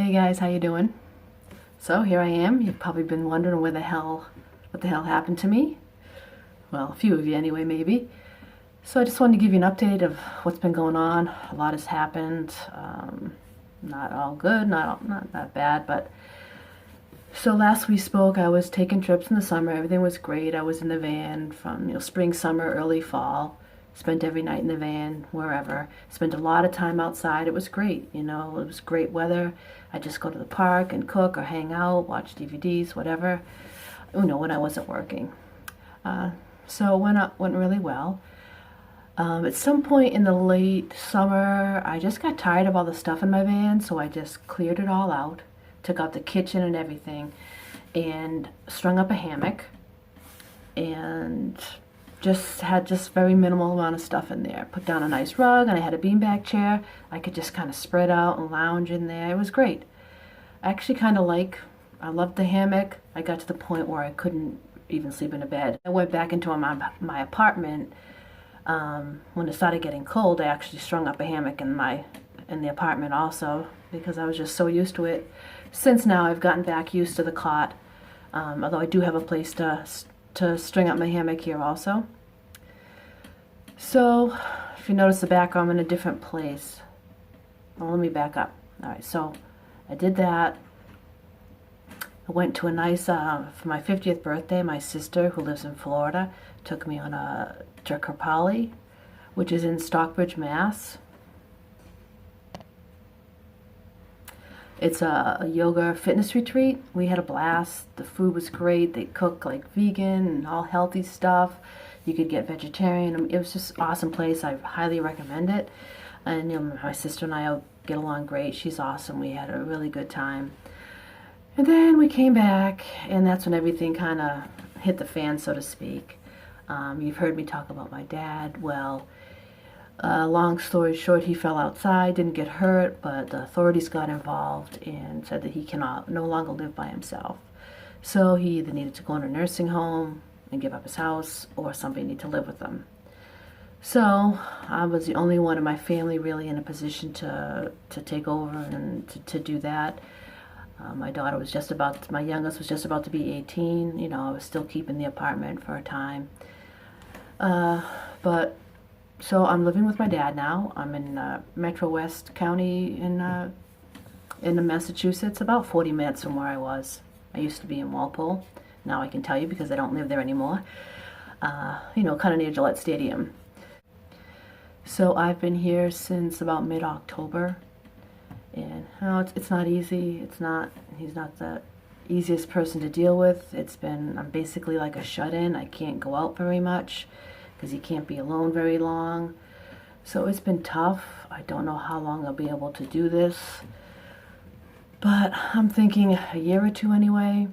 Hey guys, how you doing? So here I am. You've probably been wondering what the hell happened to me. Well, a few of you anyway, maybe. So I just wanted to give you an update of what's been going on. A lot has happened. Not all good, not that bad, but so last we spoke, I was taking trips in the summer. Everything was great. I was in the van from spring, summer, early fall. Spent every night in the van, wherever. Spent a lot of time outside. It was great. It was great weather. I just go to the park and cook or hang out, watch DVDs, whatever. When I wasn't working. So it went really well. At some point in the late summer, I just got tired of all the stuff in my van, so I just cleared it all out, took out the kitchen and everything, and strung up a hammock, and had very minimal amount of stuff in there. Put down a nice rug, and I had a beanbag chair. I could just kind of spread out and lounge in there. It was great. I actually I loved the hammock. I got to the point where I couldn't even sleep in a bed. I went back into my apartment. When it started getting cold, I actually strung up a hammock in the apartment also, because I was just so used to it. Since now I've gotten back used to the cot, although I do have a place to string up my hammock here also. So if you notice the background, I'm in a different place. Well, let me back up. Alright, so I did that. I went to a nice, for my 50th birthday, my sister, who lives in Florida, took me on to Kripalu, which is in Stockbridge, Mass. It's a yoga fitness retreat. We had a blast. The food was great. They cook like vegan and all healthy stuff. You could get vegetarian. It was just an awesome place. I highly recommend it. And my sister and I get along great. She's awesome. We had a really good time. And then we came back, and that's when everything kind of hit the fan, so to speak. You've heard me talk about my dad. Well, long story short, he fell outside, didn't get hurt, but the authorities got involved and said that he cannot no longer live by himself. So he either needed to go in a nursing home and give up his house, or somebody needed to live with him. So I was the only one in my family really in a position to take over and to do that. My youngest was just about to be 18. I was still keeping the apartment for a time. But so I'm living with my dad now. I'm in Metro West County in Massachusetts, about 40 minutes from where I was. I used to be in Walpole. Now I can tell you because I don't live there anymore. Kind of near Gillette Stadium. So I've been here since about mid-October. And it's not easy. He's not the easiest person to deal with. I'm basically like a shut-in. I can't go out very much because he can't be alone very long. So it's been tough. I don't know how long I'll be able to do this, but I'm thinking a year or two anyway.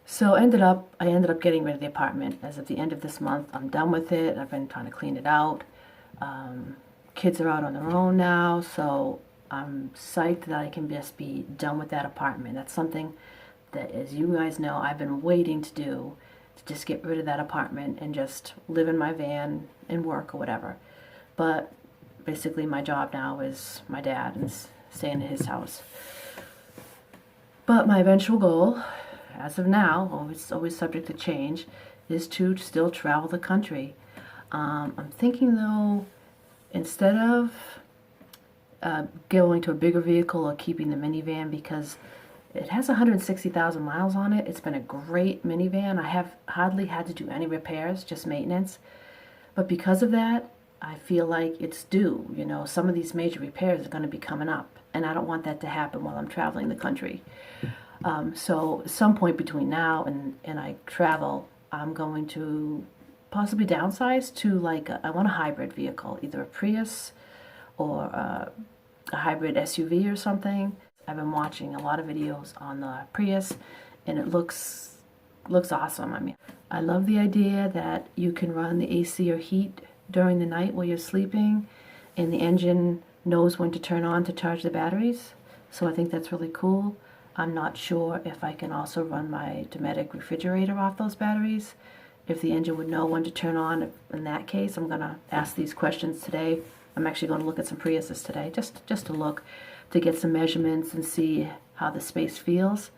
So I ended up getting rid of the apartment as of the end of this month. I'm done with it. I've been trying to clean it out. Kids are out on their own now, so I'm psyched that I can just be done with that apartment. That's something that, as you guys know, I've been waiting to do, to just get rid of that apartment and just live in my van and work or whatever. But basically my job now is my dad and staying in his house. But my eventual goal, as of now, always subject to change, is to still travel the country. I'm thinking though, instead of going to a bigger vehicle or keeping the minivan, because it has 160,000 miles on it. It's been a great minivan. I have hardly had to do any repairs, just maintenance. But because of that, I feel like it's due. Some of these major repairs are going to be coming up, and I don't want that to happen while I'm traveling the country. So at some point between now and I travel, I'm going to possibly downsize to I want a hybrid vehicle, either a Prius or a hybrid SUV or something. I've been watching a lot of videos on the Prius, and it looks awesome. I love the idea that you can run the AC or heat during the night while you're sleeping, and the engine knows when to turn on to charge the batteries. So I think that's really cool. I'm not sure if I can also run my Dometic refrigerator off those batteries. If the engine would know when to turn on. In that case, I'm going to ask these questions today. I'm actually going to look at some Priuses today, just to look. to get some measurements and see how the space feels.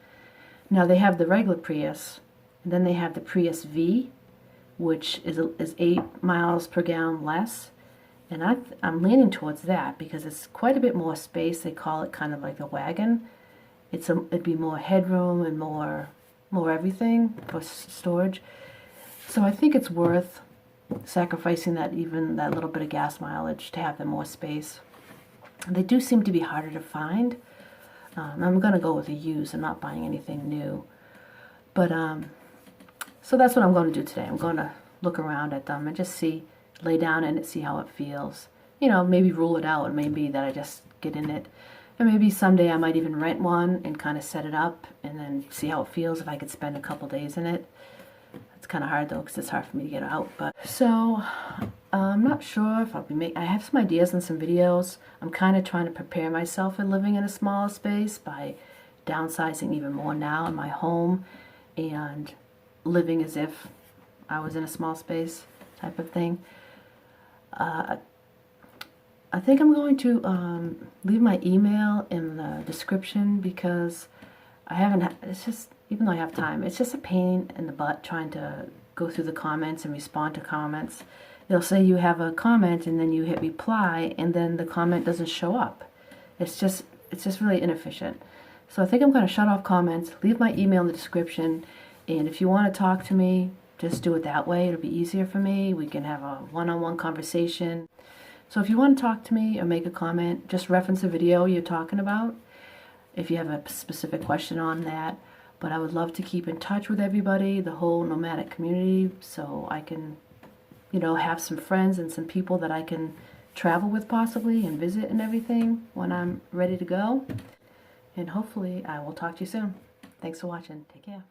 Now they have the regular Prius, and then they have the Prius V, which is 8 miles per gallon less. And I'm leaning towards that because it's quite a bit more space. They call it kind of like a wagon. It'd be more headroom and more everything for storage. So I think it's worth sacrificing that little bit of gas mileage to have the more space. They do seem to be harder to find. I'm going to go with a used. I'm not buying anything new. But so that's what I'm going to do today. I'm going to look around at them and just lay down in it, see how it feels. You know, maybe rule it out. It may be that I just get in it. And maybe someday I might even rent one and kind of set it up and then see how it feels if I could spend a couple days in it. It's kind of hard though because it's hard for me to get out. But so I'm not sure if I'll be I have some ideas and some videos. I'm kind of trying to prepare myself for living in a smaller space by downsizing even more now in my home and living as if I was in a small space type of thing. I think I'm going to leave my email in the description because I haven't, it's just, even though I have time, it's just a pain in the butt trying to go through the comments and respond to comments. They'll say you have a comment and then you hit reply and then the comment doesn't show up. It's just really inefficient. So I think I'm going to shut off comments, leave my email in the description, and if you want to talk to me, just do it that way. It'll be easier for me. We can have a one-on-one conversation. So if you want to talk to me or make a comment, just reference the video you're talking about if you have a specific question on that. But I would love to keep in touch with everybody, the whole nomadic community, so I can, have some friends and some people that I can travel with possibly and visit and everything when I'm ready to go. And hopefully I will talk to you soon. Thanks for watching. Take care.